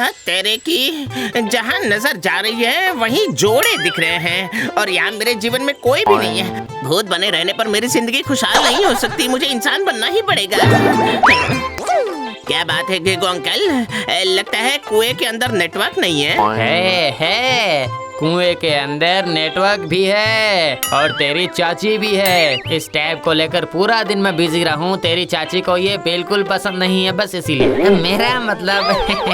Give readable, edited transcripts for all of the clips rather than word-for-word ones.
धत तेरे की, जहाँ नजर जा रही है वहीं जोड़े दिख रहे हैं और यहाँ मेरे जीवन में कोई भी नहीं है। भूत बने रहने पर मेरी जिंदगी खुशहाल नहीं हो सकती, मुझे इंसान बनना ही पड़ेगा। क्या बात है गेगो अंकल, लगता है कुएं के अंदर नेटवर्क नहीं है। है कुएं के अंदर नेटवर्क भी है और तेरी चाची भी है। इस टैब को लेकर पूरा दिन मैं बिजी रहूं, तेरी चाची को ये बिल्कुल पसंद नहीं है, बस इसीलिए। मेरा मतलब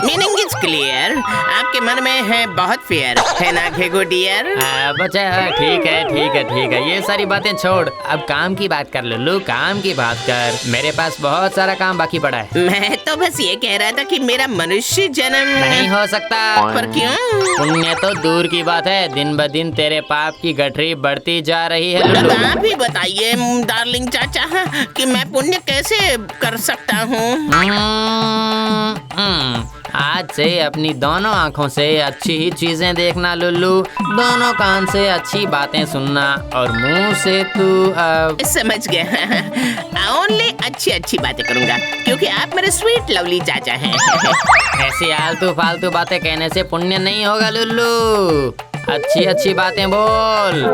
मीनिंग इज क्लियर, आपके मन में है बहुत फियर है ना घेगो डियर। बच्चा ठीक है ठीक है ठीक है, ये सारी बातें छोड़, अब काम की बात कर लुल्लू, काम की बात कर। मेरे पास बहुत सारा काम बाकी पड़ा है। मैं तो बस ये कह रहा था कि मेरा मनुष्य जन्म नहीं हो सकता। पर क्यों? पुण्य तो दूर की बात है, दिन ब दिन तेरे पाप की गठरी बढ़ती जा रही है लुल्लू। आप ही बताइए डार्लिंग चाचा कि मैं पुण्य कैसे कर सकता हूँ। आज से अपनी दोनों आँखों से अच्छी ही चीजें देखना लुल्लू, दोनों कान से अच्छी बातें सुनना और मुंह से तू समझ गया। ओनली अच्छी अच्छी बातें करूँगा क्योंकि आप मेरे स्वीट लवली चाचा हैं। ऐसी आलतू फालतू बातें कहने से पुण्य नहीं होगा लुल्लू, अच्छी अच्छी बातें बोल।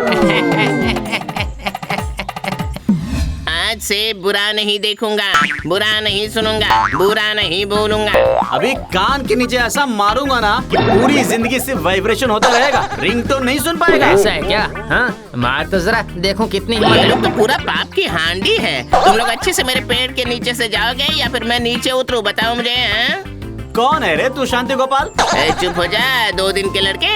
आज से बुरा नहीं देखूंगा, बुरा नहीं सुनूंगा, बुरा नहीं बोलूंगा। अभी कान के नीचे ऐसा मारूंगा ना कि पूरी जिंदगी सिर्फ वाइब्रेशन होता रहेगा, रिंग तो नहीं सुन पाएगा। ऐसा है क्या? हाँ मार तो जरा, देखो कितनी हिम्मत ये है। लोग तो पूरा पाप की हांडी है। तुम लोग अच्छे से मेरे पेट के नीचे से जाओगे या फिर मैं नीचे उतरूं, बताओ मुझे। कौन है रे तू शांति गोपाल? चुप हो जा, 2 दिन के लड़के।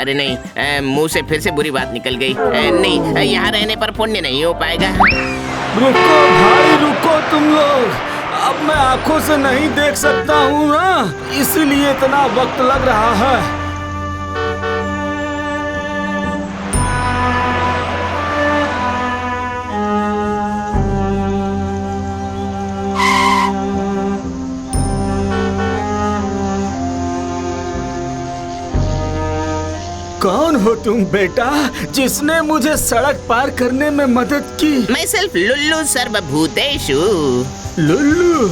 अरे नहीं, मुंह से फिर से बुरी बात निकल गई। नहीं, यहाँ रहने पर पुण्य नहीं हो पाएगा। रुको भाई रुको तुम लोग, अब मैं आंखों से नहीं देख सकता हूँ ना, इसलिए इतना वक्त लग रहा है। कौन हो तुम बेटा, जिसने मुझे सड़क पार करने में मदद की? मैं सिर्फ लुल्लू सर्वभूतेषु। लुल्लू,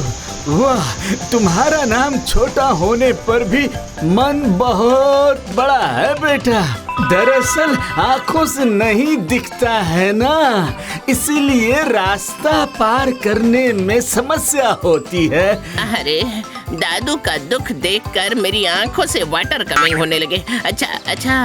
वाह, तुम्हारा नाम छोटा होने पर भी मन बहुत बड़ा है बेटा। दरअसल आंखों से नहीं दिखता है ना, इसीलिए रास्ता पार करने में समस्या होती है। अरे दादू का दुख देखकर मेरी आंखों से वाटर कमिंग होने लगे। अच्छा,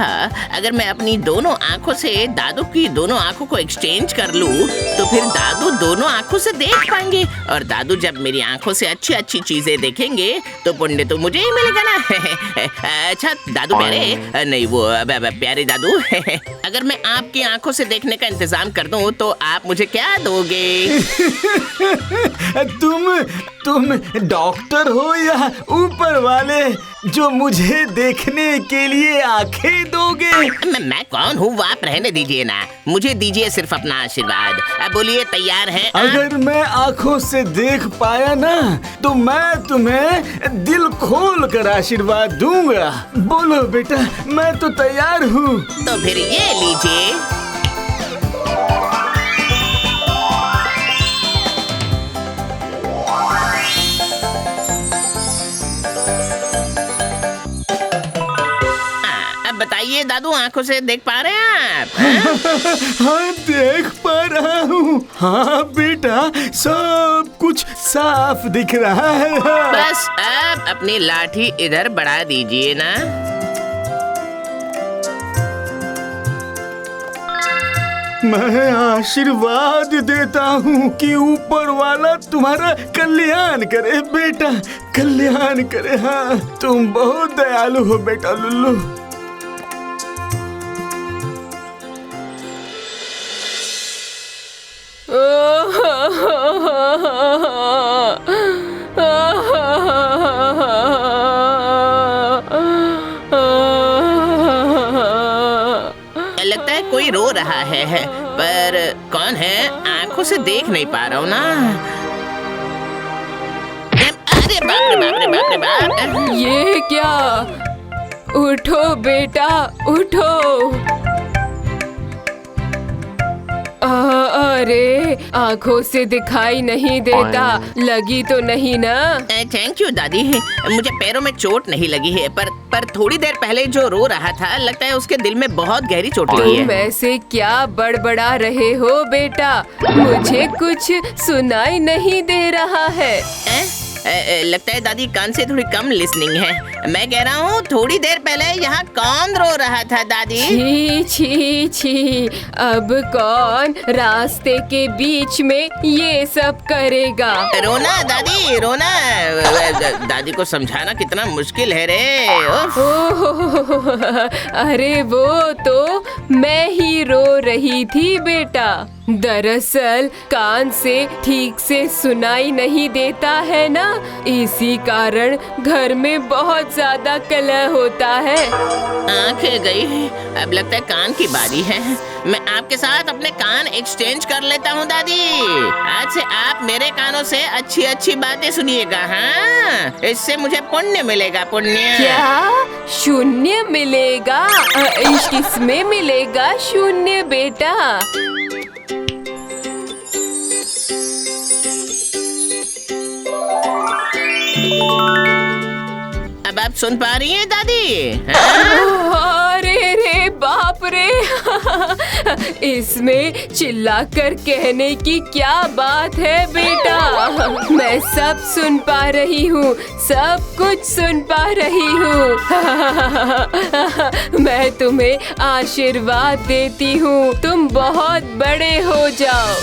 अगर मैं अपनी दोनों आंखों से दादू की दोनों आंखों को एक्सचेंज कर लूं, तो फिर दादू दोनों आंखों से देख पाएंगे और दादू जब मेरी आंखों से अच्छी अच्छी चीजें देखेंगे तो पुण्य तो मुझे ही मिलेगा ना। अच्छा दादू प्यारे, नहीं वो प्यारे दादू, अगर मैं आपकी आंखों से देखने का इंतजाम कर दूं तो आप मुझे क्या दोगे? तुम डॉक्टर हो या ऊपर वाले जो मुझे देखने के लिए आंखें दोगे? मैं कौन हूँ वो आप रहने दीजिए ना, मुझे दीजिए सिर्फ अपना आशीर्वाद। अब बोलिए तैयार हैं? अगर मैं आंखों से देख पाया ना तो मैं तुम्हें दिल खोल कर आशीर्वाद दूंगा। बोलो बेटा, मैं तो तैयार हूँ। तो फिर ये लीजिए। बताइए दादू, आंखों से देख पा रहे हैं आप? हाँ देख पा रहा हूँ। हाँ बेटा, सब कुछ साफ दिख रहा है। बस अब अपनी लाठी इधर बढ़ा दीजिए ना। मैं आशीर्वाद देता हूँ कि ऊपर वाला तुम्हारा कल्याण करे बेटा, कल्याण करे। हाँ तुम बहुत दयालु हो बेटा लुल्लू। लगता है कोई रो रहा है, पर कौन है आंखों से देख नहीं पा रहा हूँ ना। अरे बाप रे बाप रे बाप रे बाप! ये क्या? उठो बेटा उठो। अरे आँखों से दिखाई नहीं देता, लगी तो नहीं ना? थैंक यू दादी, मुझे पैरों में चोट नहीं लगी है, पर थोड़ी देर पहले जो रो रहा था लगता है उसके दिल में बहुत गहरी चोट लगी तुम है। ऐसे क्या बड़बड़ा रहे हो बेटा? मुझे कुछ सुनाई नहीं दे रहा है। लगता है दादी कान से थोड़ी कम लिसनिंग है। मैं कह रहा हूँ थोड़ी देर पहले यहाँ कौन रो रहा था दादी? छी छी छी, अब कौन रास्ते के बीच में ये सब करेगा? रोना दादी रोना, दादी को समझाना कितना मुश्किल है रे। उफ। ओह, अरे वो तो मैं ही रो रही थी बेटा। दरअसल कान से ठीक से सुनाई नहीं देता है ना, इसी कारण घर में बहुत ज्यादा कलह होता है। आंखें गई, अब लगता है कान की बारी है। मैं आपके साथ अपने कान एक्सचेंज कर लेता हूँ दादी। आज से आप मेरे कानों से अच्छी अच्छी बातें सुनिएगा। हाँ, इससे मुझे पुण्य मिलेगा, पुण्य। क्या शून्य मिलेगा? किसमें मिलेगा शून्य बेटा? अब आप सुन पा रही हैं दादी? हाँ? अरे रे बाप रे, इसमें चिल्लाकर कहने की क्या बात है बेटा? मैं सब सुन पा रही हूँ, सब कुछ सुन पा रही हूँ। मैं तुम्हें आशीर्वाद देती हूँ, तुम बहुत बड़े हो जाओ।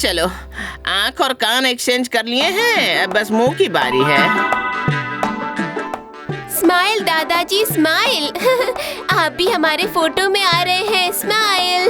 चलो, आंख और कान एक्सचेंज कर लिए हैं, अब बस मुंह की बारी है। स्माइल दादाजी स्माइल। आप भी हमारे फोटो में आ रहे हैं, स्माइल।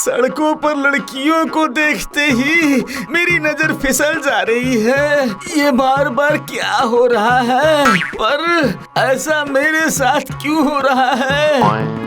सड़कों पर लड़कियों को देखते ही मेरी नजर फिसल जा रही है। ये बार बार क्या हो रहा है? पर ऐसा मेरे साथ क्यों हो रहा है?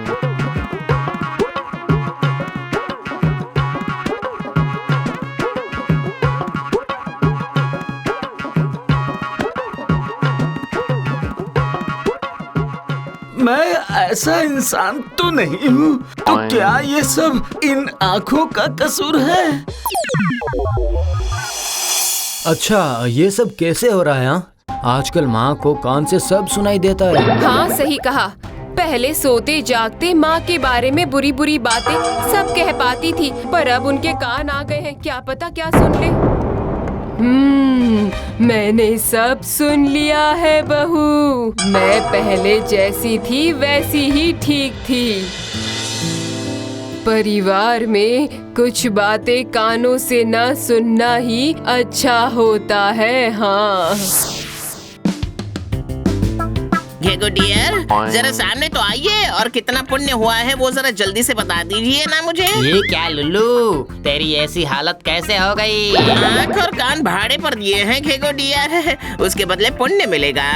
मैं ऐसा इंसान तो नहीं हूँ, तो क्या ये सब इन आँखों का कसूर है? अच्छा, ये सब कैसे हो रहा है? हाँ? आजकल माँ को कान से सब सुनाई देता है। हाँ सही कहा, पहले सोते जागते माँ के बारे में बुरी बुरी बातें सब कह पाती थी, पर अब उनके कान आ गए हैं, क्या पता क्या सुन ले। मैंने सब सुन लिया है बहू। मैं पहले जैसी थी वैसी ही ठीक थी। परिवार में कुछ बातें कानों से न सुनना ही अच्छा होता है। हाँ घेगो डियर, जरा सामने तो आइए और कितना पुण्य हुआ है वो जरा जल्दी से बता दीजिए ना मुझे। ये क्या लुल्लू, तेरी ऐसी हालत कैसे हो गई? आँख और कान भाड़े पर दिए हैं घेगो डियर, उसके बदले पुण्य मिलेगा।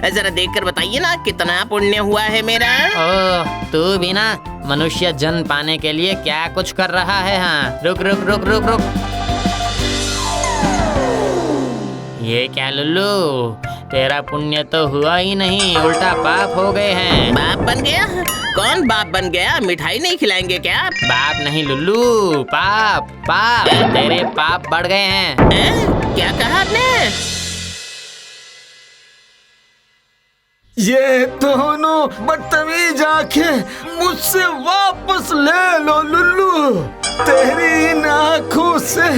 जरा देखकर बताइए ना कितना पुण्य हुआ है मेरा। ओह, तू भी ना मनुष्य जन्म पाने के लिए क्या कुछ कर रहा है। हाँ, रुक रुक रुक रुक रुक। ये क्या लुल्लू, तेरा पुण्य तो हुआ ही नहीं, उल्टा पाप हो गए हैं। बाप बन गया? कौन बाप बन गया? मिठाई नहीं खिलाएंगे क्या? बाप नहीं लुल्लू, पाप पाप, तेरे पाप बढ़ गए हैं। क्या कहा आपने? ये दोनों बदतमीज आंखें मुझसे वापस ले लो लुल्लू। तेरी इन आँखों से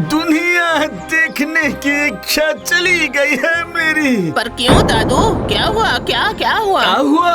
दुनिया देखने की इच्छा चली गई है मेरी। पर क्यों दादू, क्या हुआ? क्या क्या हुआ? क्या हुआ?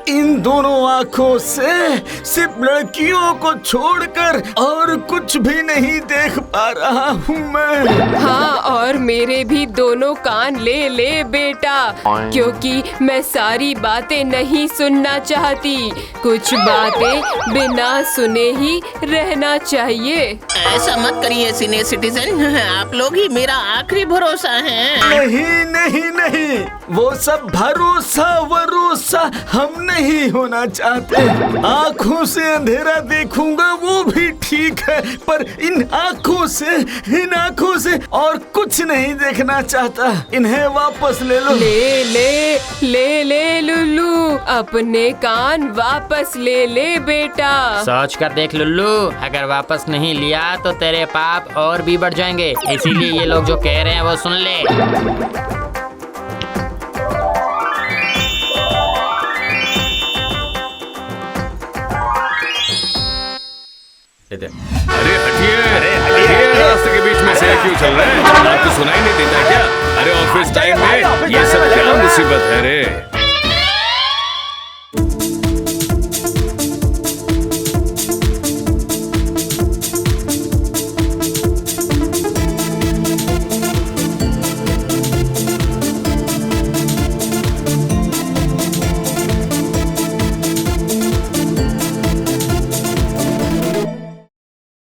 इन दोनों आँखों से सिर्फ लड़कियों को छोड़कर और कुछ भी नहीं देख पा रहा हूँ मैं। हाँ, और मेरे भी दोनों कान ले ले बेटा, क्योंकि मैं सारी बातें नहीं सुनना चाहती। कुछ बातें बिना सुने ही रहना चाहिए। ऐसा मत करिए सीनियर सिटीजन, आप लोग ही मेरा आखिरी भरोसा हैं। नहीं नहीं नहीं, वो सब भरोसा वरोसा हम नहीं होना चाहते। आँखों से अंधेरा देखूंगा वो भी ठीक है, पर इन आँखों से और कुछ नहीं देखना चाहता। इन्हें वापस ले लो। ले ले ले ले लुल्लू, अपने कान वापस ले ले बेटा। सोच कर देख लुल्लू, अगर वापस नहीं लिया तो तेरे पाप और भी बढ़ जाएंगे। इसीलिए ये लोग जो कह रहे हैं वो सुन ले। अरे हटिए, रास्ते के बीच में से क्यों चल रहे हैं? आपको सुनाई नहीं देता क्या? अरे ऑफिस टाइम में ये सब क्या मुसीबत है रे?